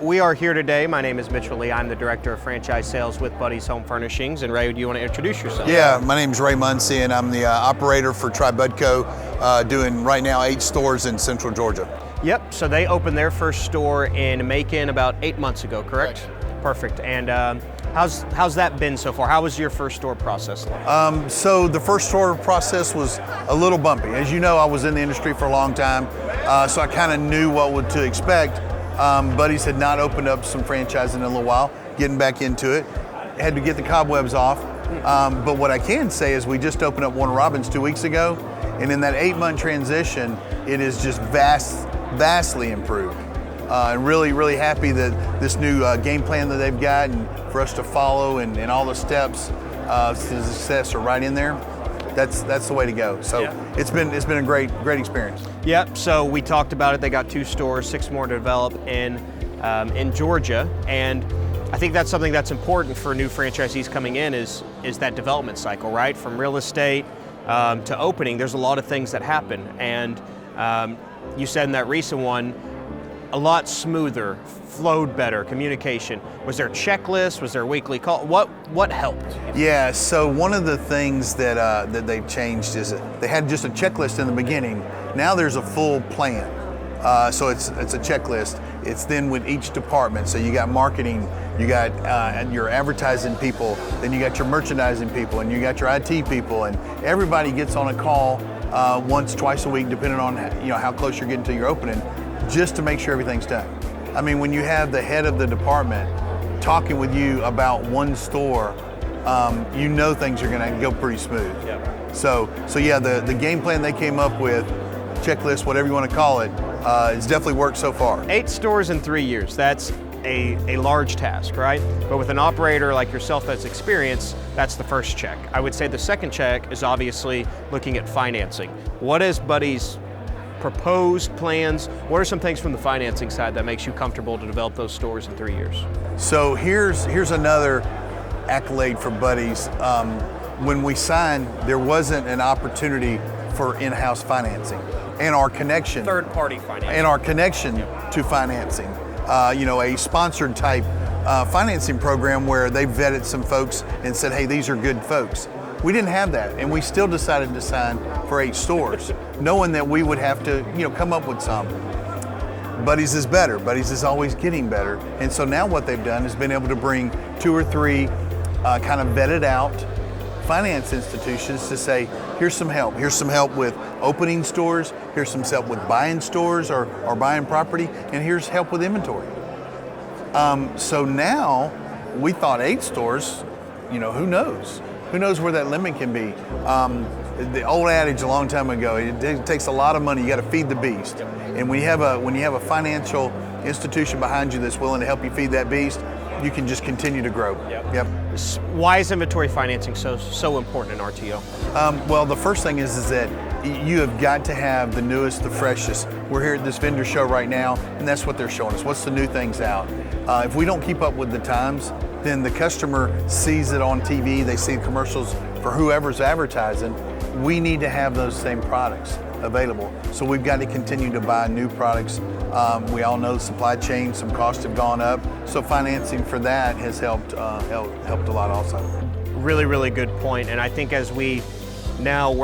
We are here today. My name is Mitchell Lee. I'm the Director of Franchise Sales with Buddy's Home Furnishings. And Ray, do you want to introduce yourself? Yeah, my name is Ray Muncy, and I'm the operator for Tribudco, doing right now 8 stores in Central Georgia. Yep, so they opened their first store in Macon about 8 months ago, correct? Perfect. And how's that been so far? How was your first store process like? So the first store process was a little bumpy. As you know, I was in the industry for a long time, so I kind of knew what to expect. Buddy's had not opened up some franchising in a little while, getting back into it. Had to get the cobwebs off. But what I can say is we just opened up Warner Robins 2 weeks ago, and in that 8-month transition, it is just vastly improved. And really happy that this new game plan that they've got and for us to follow and all the steps to success are right in there. That's the way to go. So yeah. It's been a great experience. Yep. So we talked about it. They got 2 stores, 6 more to develop in Georgia, and I think that's something that's important for new franchisees coming in is that development cycle, right? From real estate to opening, there's a lot of things that happen, and you said in that recent one, a lot smoother, flowed better, communication. Was there a checklist? Was there a weekly call? What helped? Yeah, so one of the things that they've changed is they had just a checklist in the beginning. Now there's a full plan. So it's a checklist. It's then with each department. So you got marketing, you got your advertising people, then you got your merchandising people, and you got your IT people, and everybody gets on a call once, twice a week, depending on how close you're getting to your opening, just to make sure everything's done. I mean, when you have the head of the department talking with you about one store, you know things are gonna go pretty smooth. Yep. So yeah, the game plan they came up with, checklist, whatever you want to call it, it's definitely worked so far. 8 stores in 3 years, that's a large task, right? But with an operator like yourself that's experienced, that's the first check. I would say the second check is obviously looking at financing. What is Buddy's proposed plans? What are some things from the financing side that makes you comfortable to develop those stores in 3 years? So here's another accolade for Buddy's. When we signed, there wasn't an opportunity for in-house financing, and our connection, third-party financing, and our connection to financing, a sponsored type financing program where they vetted some folks and said, hey, these are good folks. We didn't have that, and we still decided to sign for 8 stores, knowing that we would have to, come up with some. Buddy's is better. Buddy's is always getting better, and so now what they've done is been able to bring 2 or 3 kind of vetted out finance institutions to say, here's some help. Here's some help with opening stores. Here's some help with buying stores or buying property, and here's help with inventory. So now we thought 8 stores. Who knows? Who knows where that limit can be? The old adage a long time ago, it takes a lot of money. You got to feed the beast. And when you have a financial institution behind you that's willing to help you feed that beast, you can just continue to grow. Yep. Why is inventory financing so important in RTO? Well, the first thing is that you have got to have the newest, the freshest. We're here at this vendor show right now, and that's what they're showing us. What's the new things out? If we don't keep up with the times, then the customer sees it on TV, they see commercials for whoever's advertising. We need to have those same products available. So we've got to continue to buy new products. We all know the supply chain, some costs have gone up. So financing for that has helped a lot also. Really good point. And I think as we're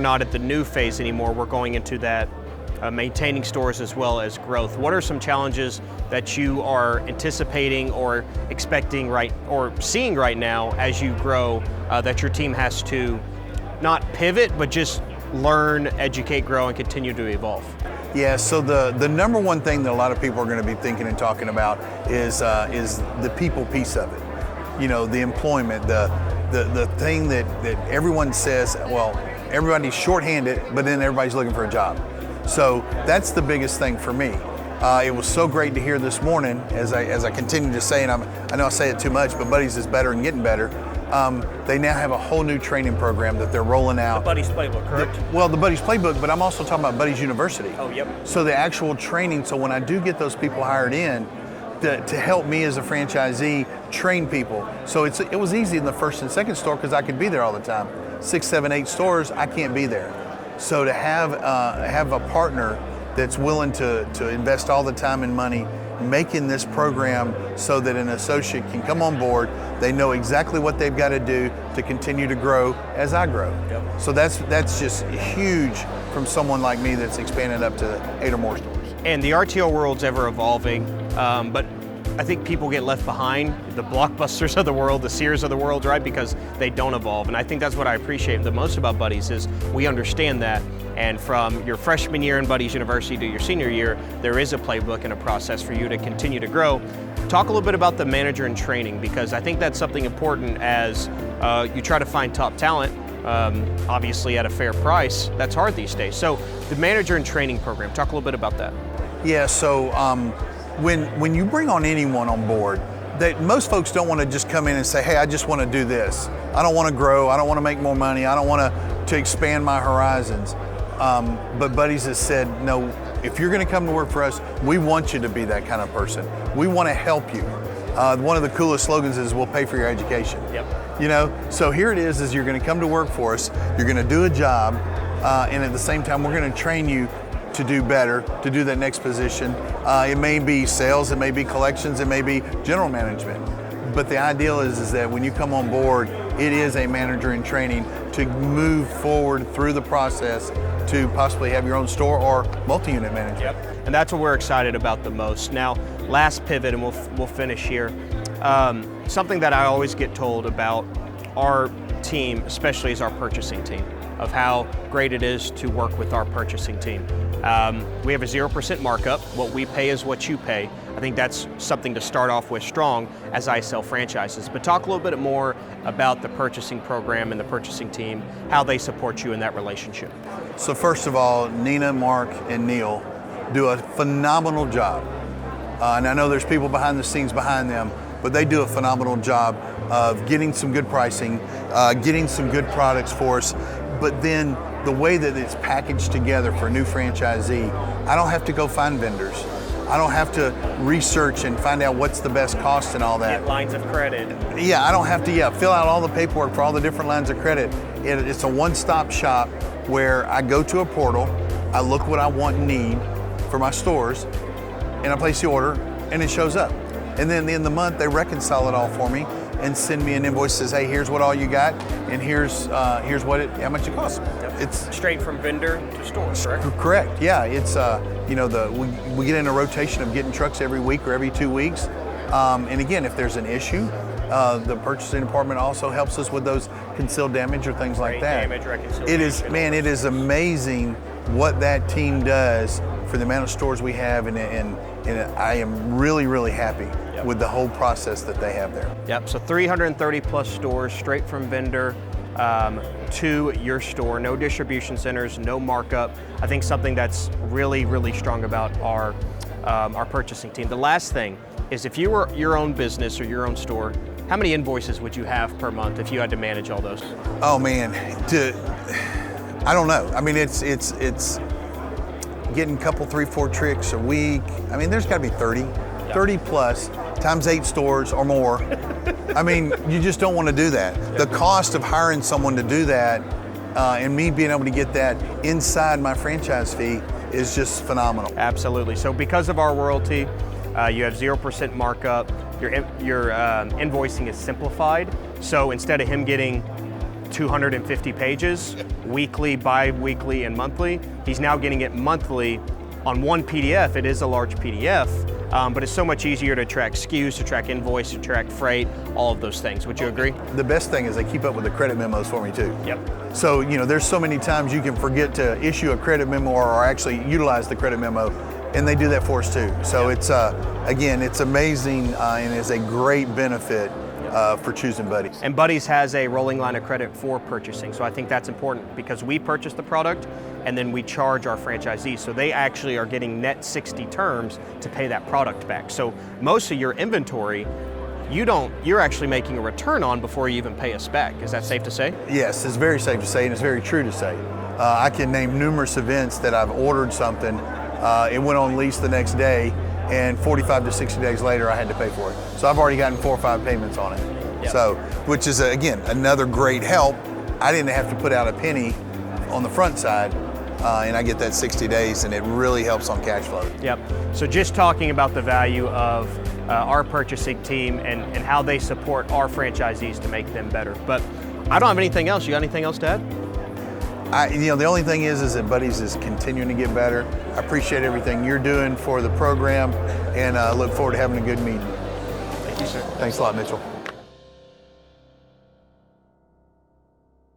not at the new phase anymore, we're going into that maintaining stores as well as growth. What are some challenges that you are anticipating or expecting or seeing right now as you grow that your team has to not pivot, but just learn, educate, grow, and continue to evolve? Yeah, so the number one thing that a lot of people are going to be thinking and talking about is the people piece of it. The employment, the thing that everyone says, well, everybody's shorthanded, but then everybody's looking for a job. So that's the biggest thing for me. It was so great to hear this morning, as I continue to say, and I know I say it too much, but Buddy's is better and getting better. They now have a whole new training program that they're rolling out. The Buddy's Playbook, correct? The Buddy's Playbook, but I'm also talking about Buddy's University. Oh, yep. So the actual training, so when I do get those people hired in, to help me as a franchisee train people. So it was easy in the first and second store because I could be there all the time. 6, 7, 8 stores, I can't be there. So to have a partner that's willing to invest all the time and money making this program so that an associate can come on board. They know exactly what they've got to do to continue to grow as I grow. Yep. So that's just huge from someone like me that's expanded up to 8 or more stores. And the RTO world's ever evolving, but I think people get left behind, the Blockbusters of the world, the Sears of the world, right? Because they don't evolve. And I think that's what I appreciate the most about Buddy's is we understand that. And from your freshman year in Buddy's University to your senior year, there is a playbook and a process for you to continue to grow. Talk a little bit about the manager in training, because I think that's something important as you try to find top talent, obviously at a fair price. That's hard these days. So the manager in training program, talk a little bit about that. Yeah, so when you bring on anyone on board, most folks don't want to just come in and say, hey, I just want to do this. I don't want to grow. I don't want to make more money. I don't want to expand my horizons. But Buddy's has said, no, if you're going to come to work for us, we want you to be that kind of person. We want to help you. One of the coolest slogans is we'll pay for your education. Yep. You know, so here it is you're going to come to work for us, you're going to do a job, and at the same time, we're going to train you to do better, to do that next position. It may be sales, it may be collections, it may be general management. But the ideal is that when you come on board, it is a manager in training to move forward through the process to possibly have your own store or multi-unit management. Yep. And that's what we're excited about the most. Now, last pivot, and we'll finish here. Something that I always get told about our team, especially as our purchasing team, of how great it is to work with our purchasing team. We have a 0% markup. What we pay is what you pay. I think that's something to start off with strong as I sell franchises. But talk a little bit more about the purchasing program and the purchasing team, how they support you in that relationship. So first of all, Nina, Mark, and Neil do a phenomenal job. And I know there's people behind the scenes behind them, but they do a phenomenal job of getting some good pricing, getting some good products for us. But then the way that it's packaged together for a new franchisee, I don't have to go find vendors. I don't have to research and find out what's the best cost and all that. Get lines of credit. Yeah, I don't have to fill out all the paperwork for all the different lines of credit. It's a one-stop shop where I go to a portal, I look what I want and need for my stores, and I place the order, and it shows up. And then at the end of the month, they reconcile it all for me and send me an invoice that says, hey, here's what all you got, and here's how much it costs. Yep. It's straight from vendor to store, correct? Correct. Yeah, it's we get in a rotation of getting trucks every week or every 2 weeks. And again, if there's an issue, the purchasing department also helps us with those concealed damage or things like that. Damage reconciliation. It is amazing what that team does for the amount of stores we have, and I am really, really happy with the whole process that they have there. Yep, so 330 plus stores straight from vendor to your store, no distribution centers, no markup. I think something that's really, really strong about our purchasing team. The last thing is, if you were your own business or your own store, how many invoices would you have per month if you had to manage all those? Oh man, I don't know. I mean, it's getting a couple, 3-4 tricks a week. I mean, there's got to be 30 plus times 8 stores or more. I mean, you just don't want to do that. The cost of hiring someone to do that and me being able to get that inside my franchise fee is just phenomenal. Absolutely. So because of our royalty, you have 0% markup. Your invoicing is simplified. So instead of him getting 250 pages, weekly, bi-weekly, and monthly, he's now getting it monthly on one PDF. It is a large PDF, but it's so much easier to track SKUs, to track invoice, to track freight, all of those things. Would you agree? The best thing is they keep up with the credit memos for me too. Yep. So, there's so many times you can forget to issue a credit memo or actually utilize the credit memo, and they do that for us too. So it's, again, it's amazing and is a great benefit for choosing Buddy's. And Buddy's has a rolling line of credit for purchasing. So I think that's important because we purchase the product and then we charge our franchisees. So they actually are getting net 60 terms to pay that product back. So most of your inventory, you're actually making a return on before you even pay us back. Is that safe to say? Yes, it's very safe to say, and it's very true to say. I can name numerous events that I've ordered something, it went on lease the next day, and 45 to 60 days later I had to pay for it. So I've already gotten 4 or 5 payments on it. Yep. So, which is again, another great help. I didn't have to put out a penny on the front side and I get that 60 days, and it really helps on cash flow. Yep. So just talking about the value of our purchasing team and how they support our franchisees to make them better. But I don't have anything else. You got anything else to add? The only thing is that Buddy's is continuing to get better. I appreciate everything you're doing for the program, and look forward to having a good meeting. Thank you, sir. Thanks a lot, Mitchell.